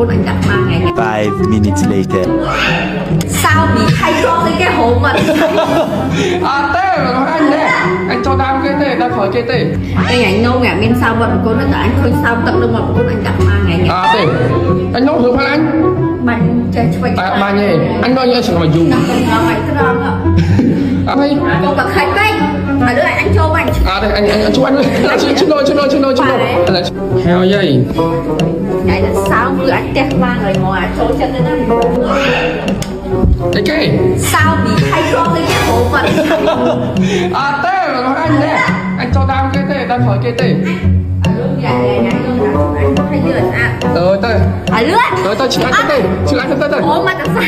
con anh đặt mang ngày 5 minutes later. sao bị hay con lên cái hộ mình À tê mà anh nè, anh cho đam cái tê, ra khỏi cái tê. cái ngày nâu ngày bên sao bận con nó đã anh khơi sao tận đâu mà con anh đặt mang ngày À tê, anh nấu được không anh? mình chơi chơi À mà nhỉ, anh nói như anh mà dùng. mày cái đó À đây, con bật khai cây mà đứa anh cho mình à đây anh chú anh ơi, chú nồi. Heo dây. này là sao bữa anh tẹt mang rồi ngồi chỗ chân lên đó Cái sao bị hay con lên cái hộ mình À tê mà anh nè, anh cho đam cái tê, ra khỏi cái tê. anh có hay lượn à Rồi tê. lượn Chị ăn cái tê. ủa mà tại sao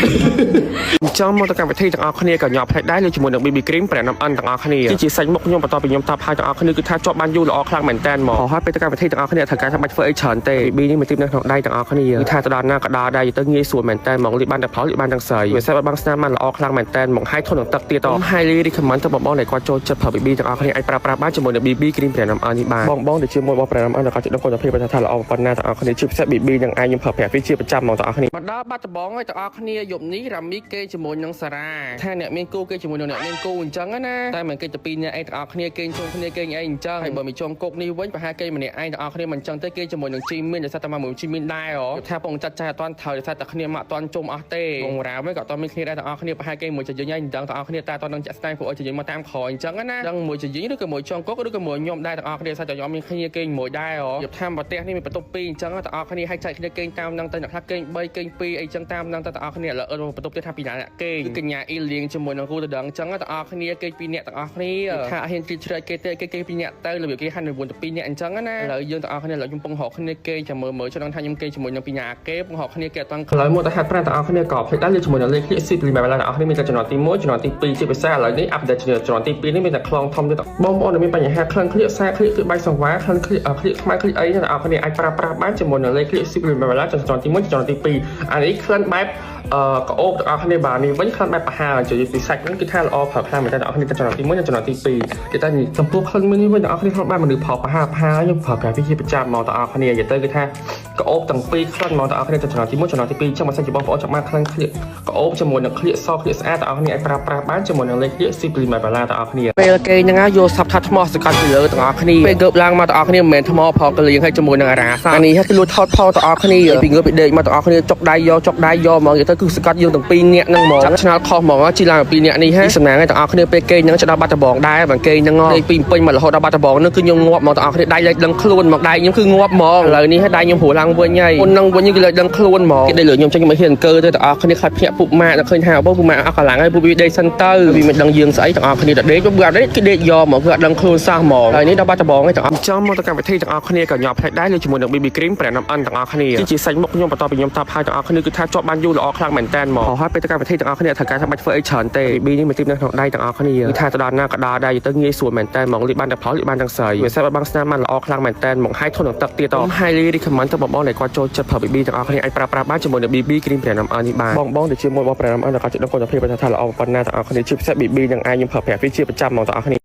ចំមកទៅកម្មវិធីទាំងអស់គ្នាក៏ញាប់ផ្នែកដែរលើជាមួយនឹង BB Cream ប្រណាំអិនទាំងអស់គ្នាជាសាច់មុខខ្ញុំបន្តពីខ្ញុំតាប់ហើយទាំងអស់គ្នាគឺថាជាប់បានយូរល្អខ្លាំងមែនតើមកហើយពេលទៅកម្មវិធីទាំងអស់គ្នាត្រូវការថាបាច់ធ្វើអីច្រើនទេ BB នេះមានទីនៅក្នុងដៃទាំងអស់គ្នាគឺថាទៅដល់ណាក៏ដល់ដែរទៅងាយស្រួលមែនតើមកលីបានតែផលលីបានទាំងស្រីវាសិនបានស្នាមបានល្អខ្លាំងមែនតើមកហើយធន់នឹងទឹកទៀតត highly recommend ទៅបងដែលគាត់ចូលចិត្តប្រើ BB ទាំងអស់គ្នាអាចប្រើប្រាស់បានជាមួយនឹង BB Cream ប្រណាំអិននេះបានបងដែលជាមួយបងប្រណាំអិនក៏អាចដឹងគុណភាពថាល្អប៉ុណ្ណាទាំងអស់គ្នាជាពិសេស BB នឹងអាចខ្ញុំប្រើប្រាស់វាជាប្រចាំមកទាំងអស់គ្នាមកដល់បាត់ដំបងហើយទាំងអស់គ្នាយប់នេះរ៉ាមីគេជាមួយនឹងសារ៉ា ថាអ្នកមានគូគេជាមួយនឹងអ្នកមានគូអញ្ចឹងណាតែមិនគេទៅពីរអ្នកឯងទាំងអស់គ្នាគេជុំគ្នាគេឯងអញ្ចឹងហើយបើមិនជុំគុកនេះវិញប្រហែលគេម្នាក់ឯងទាំងអស់គ្នាមិនអញ្ចឹងទេគេជាមួយនឹងជីមីនដែលថាតែមកជីមីនដែរថាពងចាត់ចាស់អត់ទាន់ត្រូវថាតែគ្នាមកអត់ទាន់ជុំអស់ទេវងរាវិញក៏អត់មានគ្នាដែរទាំងអស់គ្នាប្រហែលគេមួយជាយើងឯងអញ្ចឹងទាំងអស់គ្នាតែអត់នឹងចាក់ស្ដែងពួកឲ្យជាយើងមកតាមក្រោយអញ្ចឹងណាដឹងមួយជាយើងឬក៏មួយជុំគុកឬក៏មួយខ្ញុំដែរទាំងអស់គ្នាថាតែខ្ញុំមានគ្នាគេមួយដែរយប់ថាប្រទេសនេះមានបន្ទប់ពីរអញ្ចឹងទាំងអស់គ្នាឲ្យចែកគ្នាគេតាមនឹងទៅអ្នកខ្លះគេ3គេ2អីចឹងតាមនឹងទៅទាំងអស់គ្នាលើបន្ទប់ទៀតថាពីណាគេកញ្ញាអ៊ីលៀងជាមួយនឹងគូទៅដឹងអញ្ចឹងទាំងអស់គ្នាគេពីរអ្នកទាំងអស់គ្នាថាហ៊ានទីជ្រែកគេទេគេពីរអ្នកទៅរបៀបគេហាន់9ទៅ2អ្នកអញ្ចឹងណាឥឡូវយើងទាំងអស់គ្នាឥឡូវខ្ញុំពងរកគ្នាគេចាំមើលចង់ថាខ្ញុំគេជាមួយនឹងពីរអ្នកគេពងរកគ្នាគេអត់តាំងឥឡូវមកទៅហាត់ប្រាណទាំងអស់គ្នាក៏ផ្លេចដែរជាមួយនឹងលេខ Click 10 ទាំងអស់គ្នាមានតែចំណុចទី1ចំណុចទី2ជាភាសាឥឡូវនេះអាប់ដេតចំណុចទី2នេះមានតែខ្លងធំទៀតបងប្អូនមានបញ្ហាខ្លង Click សារ Click គឺបាយសង្វារខ្លង Click ខ្មៅ Click អីទាំងអស់គ្នាអាចប្រើប្រាស់បានជាមួយនឹងលេខ Click 10 ចំណុចទី1ចំណុចទី2អានេះខ្លងបែបក៏អូបទាំងអស់គ្នាបាទនេះវិញខ្លងបែបប្រហាជាពិសេសហ្នឹងគឺថាល្អប្រើខ្លាំងមែនតើទាំងអស់គ្នាចំណុចទី1និងចំណុចទី2គេតែចំពោះខ្លងមួយនេះវិញទាំងអស់គ្នាខ្លងបែបមនុស្សផលប្រហាខ្ញុំប្រើប្រាស់វាជាប្រចាំមកទាំងអស់គ្នានិយាយទៅគឺថាក៏អូបទាំងពីរខ្លងមកទាំងអស់គ្នាចំណុចទី1ចំណុចទី2ចឹងបើសិនជាបងប្អូនចង់បានខ្លង Click ក៏អូបជាមួយនឹង Click ស Click ស្អាតទាំងអស់គ្នាអាចប្រើប្រាស់បានជាមួយនឹងលេខ Click 10 ទាំងអស់គ្នាពេលគេហ្នឹងយកសាប់ថាថ្មសកាត់ពីលើទាំងអស់គ្នាពេលងើបឡើងមកទាំងអស់គ្នាមិនមែនថ្មផលកលៀងឲ្យជាមួយនឹងអារ៉ាសអានេះគេលួចថតផលទាំងអស់គ្នាពីងើបពីដេកមកទាំងអស់គ្នាចុកដៃយកហ្មងនិយាយទៅគឺស្កាត់យើងទាំងពីរនាក់ហ្នឹងហ្មងឆ្នល់ខុសហ្មងជីឡើងពីរនាក់នេះហ៎សំណាងឲ្យទាំងអស់គ្នាពេលគេហ្នឹងចដល់បាត់ដំបងដែរបើគេហ្នឹងដេកពីពេញមករហូតដល់បាត់ដំបងហ្នឹងគឺខ្ញុំងាប់មកទាំងអស់គ្នាដៃលែកដឹងខ្លួនមកដៃខ្ញុំគឺងាប់ហ្មងឥឡូវនេះឲ្យដៃខ្ញុំព្រោះឡើងវិញហើយមុនហ្នឹងវិញគឺលែកដឹងខ្លួនហ្មងគេដេកលើខ្ញុំចេញមកហ៊ានអង្គើទៅទាំងអស់គ្នាខ្លាចភ្ញាក់ពុកម៉ាក់ដល់ឃើញថាពុកម៉ាក់អស់កម្លាំងហើយពុកវាដេកសិនទៅវាមិនដឹងយើងស្អីទាំងអស់គ្នាដេកពុកអត់ដេកគឺដេកយកហ្មងគឺអត់ដឹងខ្លួនសោះហ្មងហើយនេះដល់បាត់ដំបងហើយទាំងអស់ចំមកទៅកម្មវិធីទាំងអស់គ្នាក៏ញាប់ផ្នែកដែរលើជាមួយនឹង BB Cream ប្រណាំអិនទាំងអស់គ្នាជាសាច់មុខខ្ញុំបន្តពីខ្ញុំតាប់ហើយទាំងអស់គ្នាគឺថាជាប់បានយូរល្អខ្លាំងមែនតើមកហើយពេលទៅកម្មវិធីទាំងអស់គ្នាត្រូវការថាបាច់ធ្វើអីច្រើនទេ BB នេះមានទីនៅក្នុងដៃទាំងអស់គ្នាគឺថាទៅដល់ណាក៏ដល់ដែរទៅងាយស្រួលមែនតើមកលីបានតែផលលីបានទាំងស្រីវាសិនបានស្នាមបានល្អខ្លាំងមែនតើមកហើយធន់នឹងទឹកទៀតត highly recommend ទៅបងដែលគាត់ចូលចិត្តប្រើ BB ទាំងអស់គ្នាអាចប្រើប្រាស់បានជាមួយនឹង BB Cream ប្រណាំអិននេះបានបងដែលជាមួយបងប្រណាំអិនក៏អាចដឹងគុណភាពថាល្អប៉ុណ្ណាទាំងអស់គ្នាជាពិសេស BB នឹងអាចខ្ញុំប្រើប្រាស់វាជាប្រចាំមកទាំងអស់គ្នា